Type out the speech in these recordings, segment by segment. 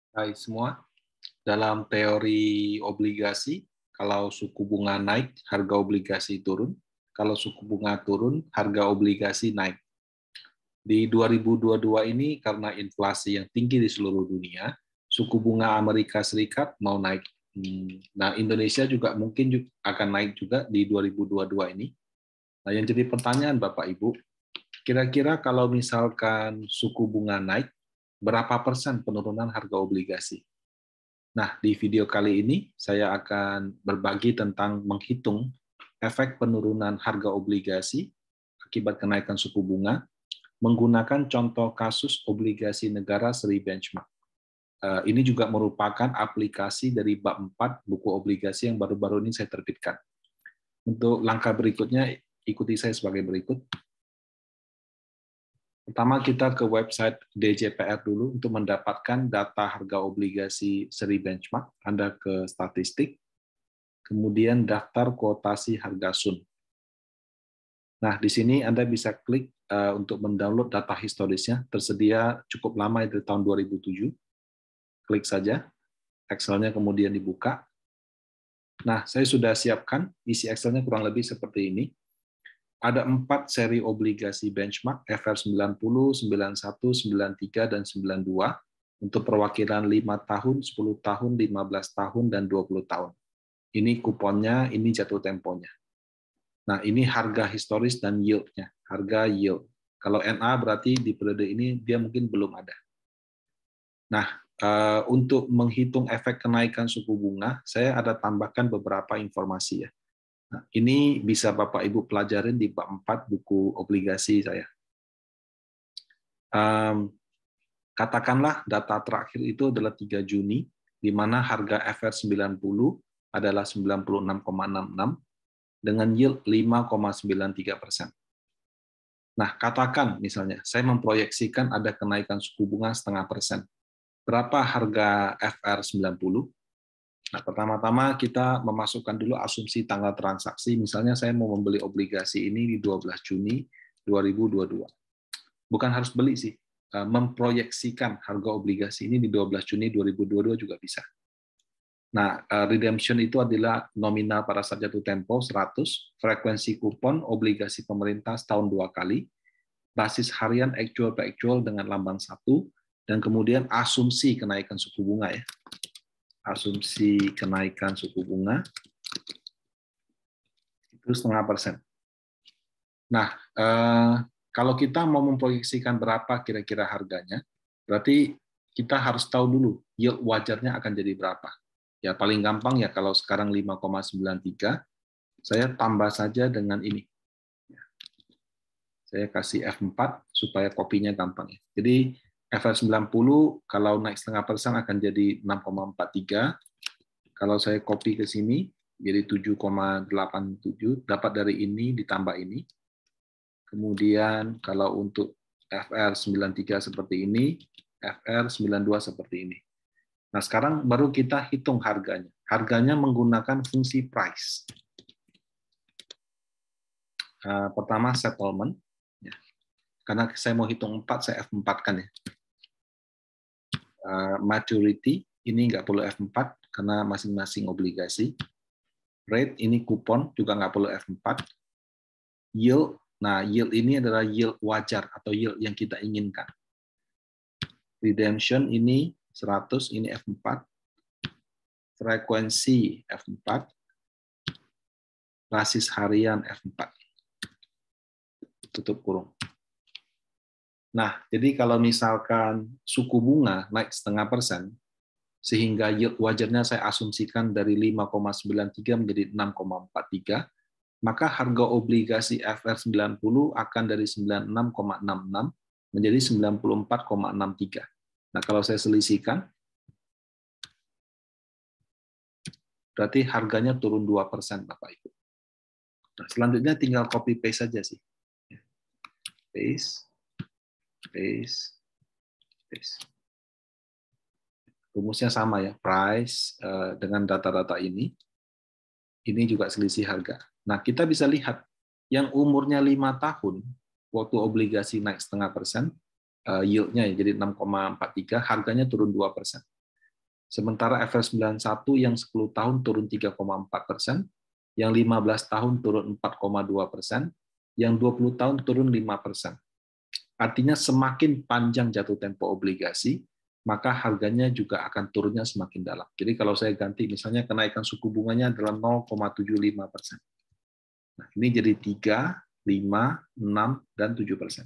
Hai semua, dalam teori obligasi, kalau suku bunga naik, harga obligasi turun. Kalau suku bunga turun, harga obligasi naik. Di 2022 ini, karena inflasi yang tinggi di seluruh dunia, suku bunga Amerika Serikat mau naik. Nah, Indonesia juga mungkin akan naik juga di 2022 ini. Nah, yang jadi pertanyaan Bapak Ibu, kira-kira kalau misalkan suku bunga naik, berapa persen penurunan harga obligasi? Nah, di video kali ini saya akan berbagi tentang menghitung efek penurunan harga obligasi akibat kenaikan suku bunga menggunakan contoh kasus obligasi negara seri benchmark. Ini juga merupakan aplikasi dari bab 4 buku obligasi yang baru-baru ini saya terbitkan. Untuk langkah berikutnya, ikuti saya sebagai berikut. Pertama, kita ke website DJPR dulu untuk mendapatkan data harga obligasi seri benchmark. Anda ke statistik, kemudian daftar kuotasi harga SUN. Nah, di sini Anda bisa klik untuk mendownload data historisnya, tersedia cukup lama dari tahun 2007. Klik saja, Excel-nya kemudian dibuka. Nah, saya sudah siapkan, isi Excel-nya kurang lebih seperti ini. Ada 4 seri obligasi benchmark, FR90, 91, 93, dan 92, untuk perwakilan 5 tahun, 10 tahun, 15 tahun, dan 20 tahun. Ini kuponnya, ini jatuh temponya. Nah, ini harga historis dan yield-nya, harga yield. Kalau NA berarti di periode ini dia mungkin belum ada. Nah, untuk menghitung efek kenaikan suku bunga, saya ada tambahkan beberapa informasi ya. Nah, ini bisa Bapak Ibu pelajarin di bab 4 buku obligasi saya. Katakanlah data terakhir itu adalah 3 Juni, di mana harga FR90 adalah 96,66 dengan yield 5,93%. Nah, katakan misalnya, saya memproyeksikan ada kenaikan suku bunga 0,5%. Berapa harga FR90? Nah, pertama-tama kita memasukkan dulu asumsi tanggal transaksi. Misalnya saya mau membeli obligasi ini di 12 Juni 2022. Bukan harus beli sih, memproyeksikan harga obligasi ini di 12 Juni 2022 juga bisa. Nah, redemption itu adalah nominal pada saat jatuh tempo 100, frekuensi kupon obligasi pemerintah setahun 2 kali, basis harian actual per actual dengan lambang 1, dan kemudian asumsi kenaikan suku bunga ya. Asumsi kenaikan suku bunga itu 0,5%. Nah, kalau kita mau memproyeksikan berapa kira-kira harganya, berarti kita harus tahu dulu yield wajarnya akan jadi berapa. Ya paling gampang ya kalau sekarang 5,93, saya tambah saja dengan ini. Saya kasih F4 supaya kopinya gampang ya. Jadi FR90 kalau naik 0,5% akan jadi 6,43. Kalau saya copy ke sini jadi 7,87, dapat dari ini ditambah ini. Kemudian kalau untuk FR93 seperti ini, FR92 seperti ini. Nah, sekarang baru kita hitung harganya. Harganya menggunakan fungsi price. Pertama settlement, ya. Karena saya mau hitung 4, saya F4 kan ya. Maturity, ini nggak perlu F4 karena masing-masing obligasi. Rate, ini kupon, juga nggak perlu F4. Yield, nah yield ini adalah yield wajar atau yield yang kita inginkan. Redemption ini 100, ini F4. Frekuensi F4. Basis harian F4. Tutup kurung. Nah, jadi kalau misalkan suku bunga naik 0,5%, sehingga yield wajarnya saya asumsikan dari 5,93 menjadi 6,43, maka harga obligasi FR90 akan dari 96,66 menjadi 94,63. Nah, kalau saya selisihkan, berarti harganya turun 2%, Bapak Ibu. Nah, selanjutnya tinggal copy paste saja sih. Paste, paste, paste. Rumusnya sama ya, price dengan data-data ini juga selisih harga. Nah, kita bisa lihat yang umurnya 5 tahun, waktu obligasi naik 0,5%, yield-nya ya, jadi 6,43, harganya turun 2%. Sementara FR91 yang 10 tahun turun 3,4%, yang 15 tahun turun 4,2%, yang 20 tahun turun 5%. Artinya semakin panjang jatuh tempo obligasi, maka harganya juga akan turunnya semakin dalam. Jadi kalau saya ganti misalnya kenaikan suku bunganya adalah 0,75%. Nah, ini jadi 3, 5, 6, dan 7%.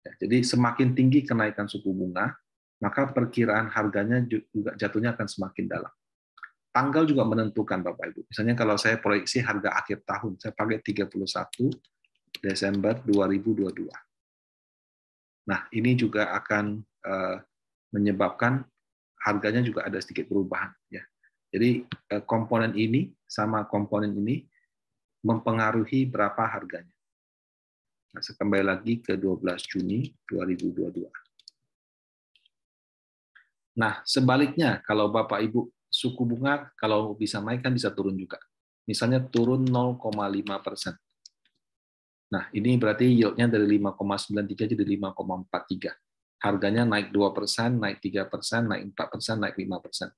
Ya, jadi semakin tinggi kenaikan suku bunga, maka perkiraan harganya juga jatuhnya akan semakin dalam. Tanggal juga menentukan, Bapak Ibu. Misalnya kalau saya proyeksi harga akhir tahun, saya pakai 31 Desember 2022. Nah, ini juga akan menyebabkan harganya juga ada sedikit perubahan. Ya. Jadi komponen ini sama komponen ini mempengaruhi berapa harganya. Nah, saya kembali lagi ke 12 Juni 2022. Nah, sebaliknya, kalau Bapak Ibu suku bunga kalau bisa naik kan bisa turun juga. Misalnya turun 0,5%. Nah, ini berarti yield-nya dari 5,93 jadi 5,43. Harganya naik 2%, naik 3%, naik 4%, naik 5%.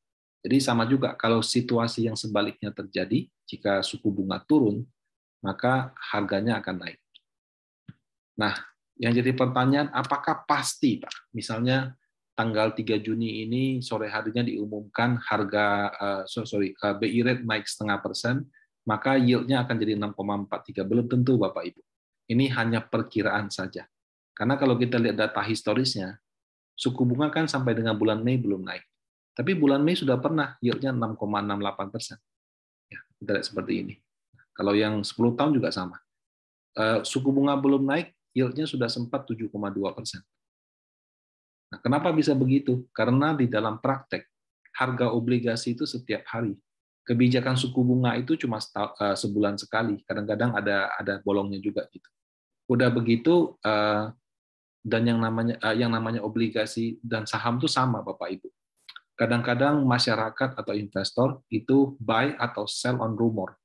Jadi sama juga, kalau situasi yang sebaliknya terjadi, jika suku bunga turun, maka harganya akan naik. Nah, yang jadi pertanyaan, apakah pasti, Pak? Misalnya tanggal 3 Juni ini sore harinya diumumkan harga BI rate naik 0,5%, maka yield-nya akan jadi 6,43. Belum tentu, Bapak Ibu. Ini hanya perkiraan saja. Karena kalau kita lihat data historisnya, suku bunga kan sampai dengan bulan Mei belum naik. Tapi bulan Mei sudah pernah yield-nya 6,68%. Ya, kita lihat seperti ini. Kalau yang 10 tahun juga sama. Suku bunga belum naik, yield-nya sudah sempat 7,2%. Nah, kenapa bisa begitu? Karena di dalam praktek, harga obligasi itu setiap hari. Kebijakan suku bunga itu cuma sebulan sekali. Kadang-kadang ada bolongnya juga gitu. Udah begitu, dan yang namanya obligasi dan saham itu sama, Bapak Ibu. Kadang-kadang masyarakat atau investor itu buy atau sell on rumor.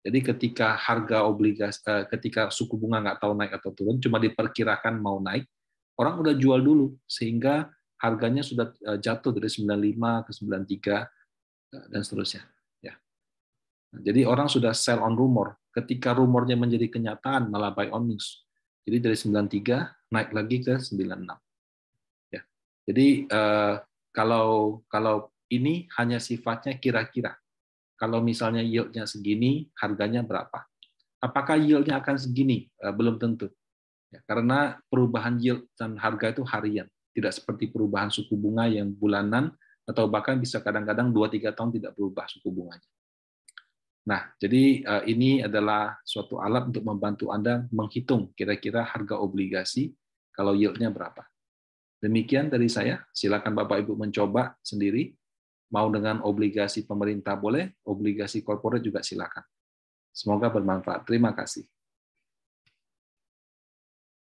Jadi ketika harga obligasi, ketika suku bunga nggak tahu naik atau turun, cuma diperkirakan mau naik, orang udah jual dulu sehingga harganya sudah jatuh dari 95 ke 93 dan seterusnya. Ya. Jadi orang sudah sell on rumor. Ketika rumornya menjadi kenyataan malah buy on news. Jadi dari 93 naik lagi ke 96. Ya. Jadi kalau ini hanya sifatnya kira-kira. Kalau misalnya yield-nya segini, harganya berapa? Apakah yield-nya akan segini? Belum tentu. Ya, karena perubahan yield dan harga itu harian. Tidak seperti perubahan suku bunga yang bulanan, atau bahkan bisa kadang-kadang 2-3 tahun tidak berubah suku bunganya. Nah, jadi ini adalah suatu alat untuk membantu Anda menghitung kira-kira harga obligasi kalau yield-nya berapa. Demikian dari saya, silakan Bapak Ibu mencoba sendiri. Mau dengan obligasi pemerintah boleh, obligasi korporat juga silakan. Semoga bermanfaat. Terima kasih.